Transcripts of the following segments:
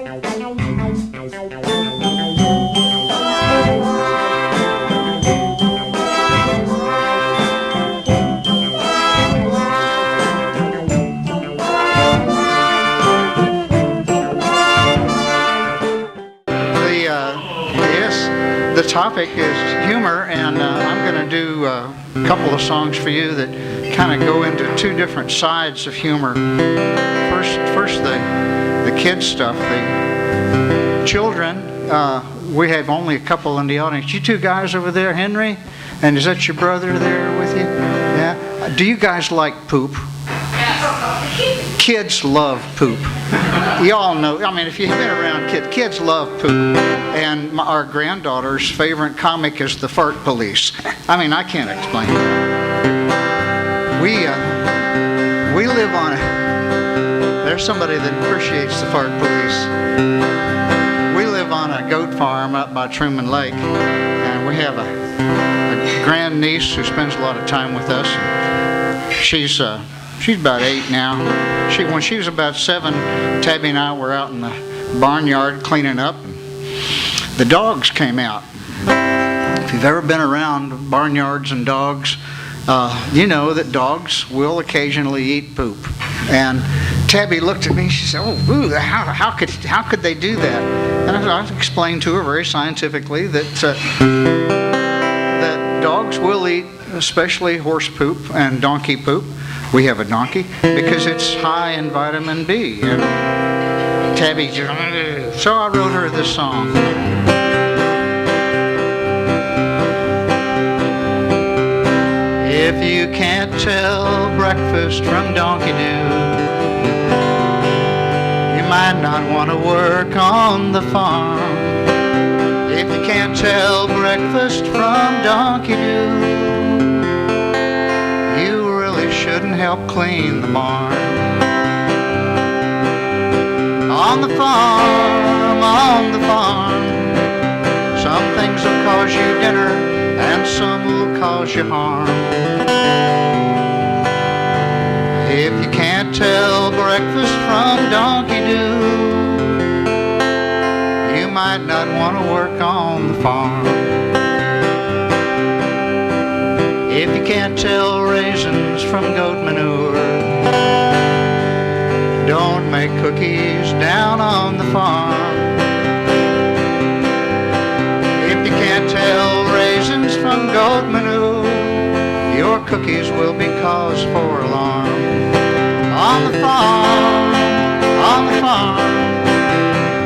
The topic is humor, and I'm going to do a couple of songs for you that kind of go into two different sides of humor. First the kids stuff. The children, we have only a couple in the audience. You two guys over there, Henry, and is that your brother there with you? Yeah. Do you guys like poop? Kids love poop. You all know, I mean, if you've been around kids love poop. And our granddaughter's favorite comic is the fart police. I mean, I can't explain it. We live on there's somebody that appreciates the fart police. We live on a goat farm up by Truman Lake, and we have a grand niece who spends a lot of time with us. She's about 8 now. When she was about 7, Tabby and I were out in the barnyard cleaning up. The dogs came out. If you've ever been around barnyards and dogs, you know that dogs will occasionally eat poop. And Tabby looked at me. She said, "Oh, ooh, how could they do that?" And I explained to her very scientifically that that dogs will eat, especially horse poop and donkey poop. We have a donkey because it's high in vitamin B. And Tabby, so I wrote her this song. If you can't tell breakfast from donkey do, you might not want to work on the farm. If you can't tell breakfast from donkey do, you really shouldn't help clean the barn. On the farm, some things will cause you dinner and some will cause you harm. If you can't tell breakfast from donkey do, you might not want to work on the farm. If you can't tell raisins from goat manure, don't make cookies down on the farm. If you can't tell raisins from goat manure, your cookies will be cause for alarm. On the farm,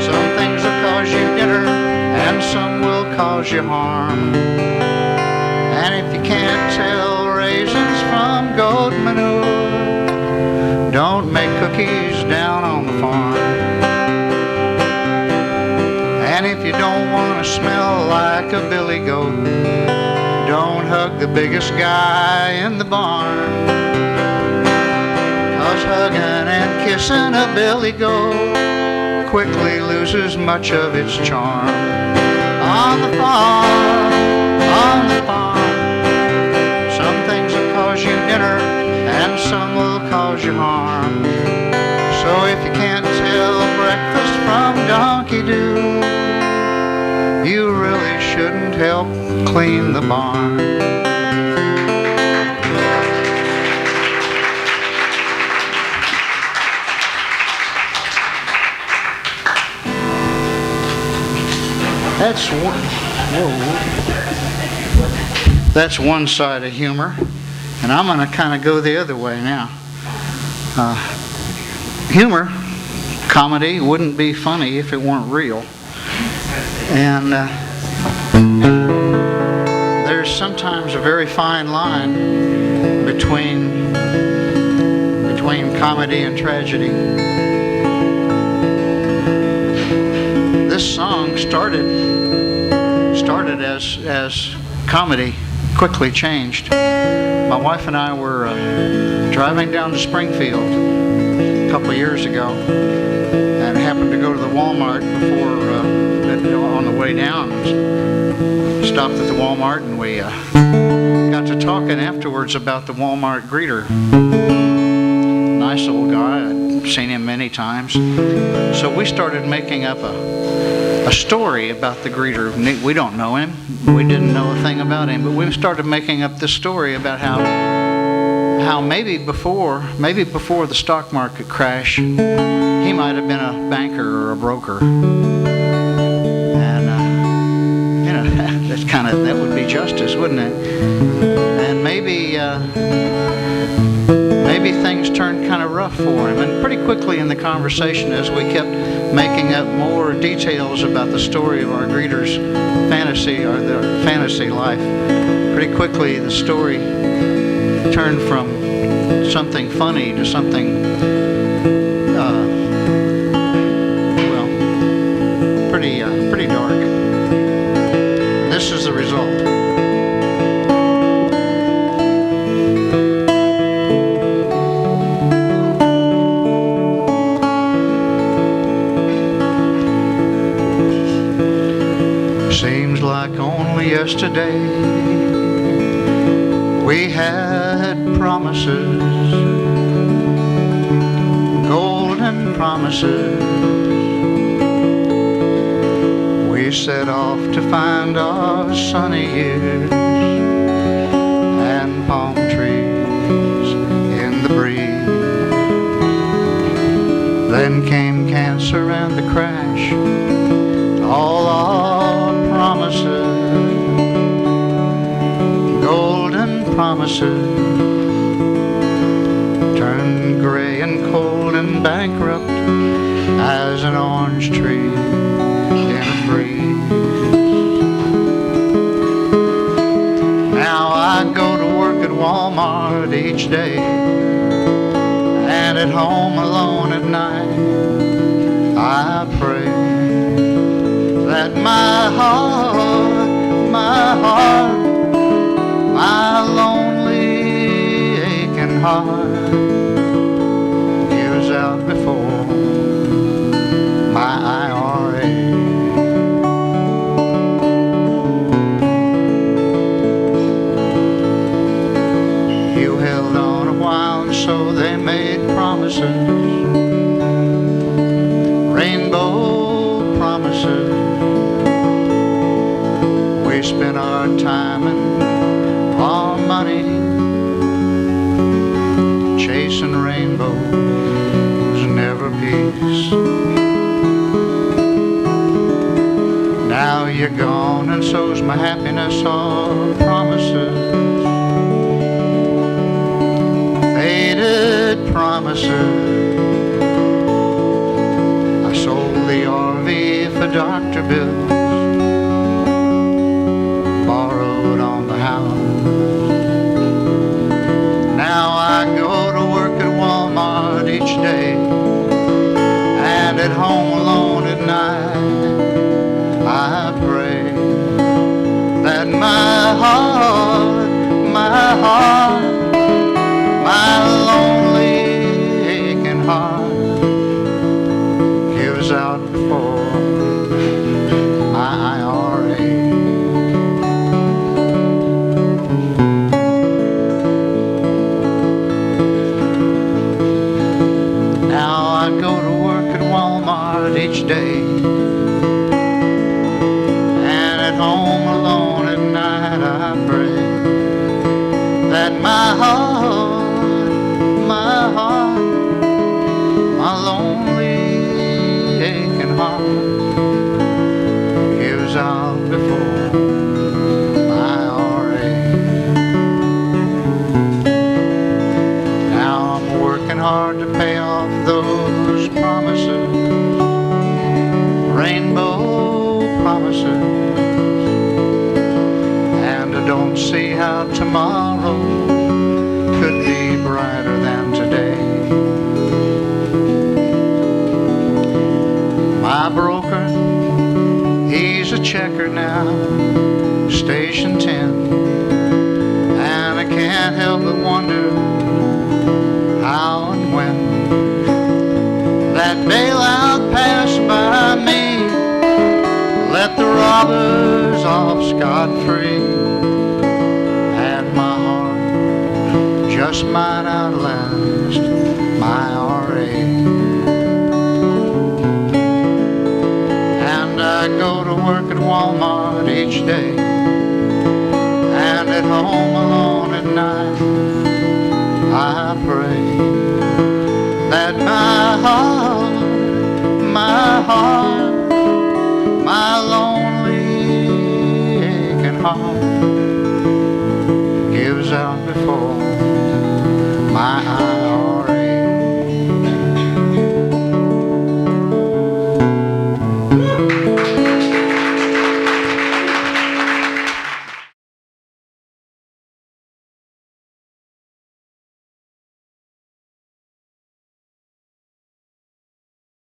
some things will cause you dinner and some will cause you harm. And if you can't tell raisins from goat manure, don't make cookies down on the farm. And if you don't want to smell like a billy goat, don't hug the biggest guy in the barn. 'Cause hugging and kissing a billy goat quickly loses much of its charm. On the farm, some things will cause you dinner and some will cause you harm. So if you can't tell breakfast from donkey do, you really shouldn't help clean the barn. That's one side of humor, and I'm going to kind of go the other way now. Humor, comedy, wouldn't be funny if it weren't real. And there's sometimes a very fine line between comedy and tragedy. This song started as comedy, quickly changed. My wife and I were driving down to Springfield a couple of years ago, and happened to go to the Walmart before on the way down. Stopped at the Walmart, and we got to talking afterwards about the Walmart greeter. Nice old guy. seen him many times. So we started making up a story about the greeter. We don't know him. We didn't know a thing about him, but we started making up this story about how maybe before the stock market crash, he might have been a banker or a broker. And that would be justice, wouldn't it? And maybe things turned kind of rough for him. And pretty quickly in the conversation, as we kept making up more details about the story of our greeter's fantasy or their fantasy life, pretty quickly the story turned from something funny to something, pretty dark. And this is the result. Seems like only yesterday we had promises, golden promises. We set off to find our sunny years and palm trees in the breeze. Then came cancer and the crash, all our promises, golden promises, turned gray and cold and bankrupt as an orange tree in a breeze. Now I go to work at Walmart each day, and at home alone at night I pray that my heart, my lonely aching heart gives out before my IRA. You held on a while and so they made promises, rainbow promises. We spent our time and our money chasing rainbows, never peace. Now you're gone and so's my happiness, all promises, faded promises. I sold the RV for Dr. Bill, borrowed on the house. Now I go to work at Walmart each day, and at home alone at night I pray that my heart, my lonely aching heart gives out before my IRA. Now I go to work at Walmart each day, and at home alone at night I pray that my lonely aching heart gives out before my IRA. Now I'm working hard to pay off those promises, rainbow promises, and I don't see how tomorrow could be brighter than today. My broker, he's a checker now, station 10, and I can't help but wonder how and when that bailout passed by me, let the robbers off scot-free, and my heart just might outlast my RA. I go to work at Walmart each day, and at home alone at night, I pray that my heart, my lonely aching heart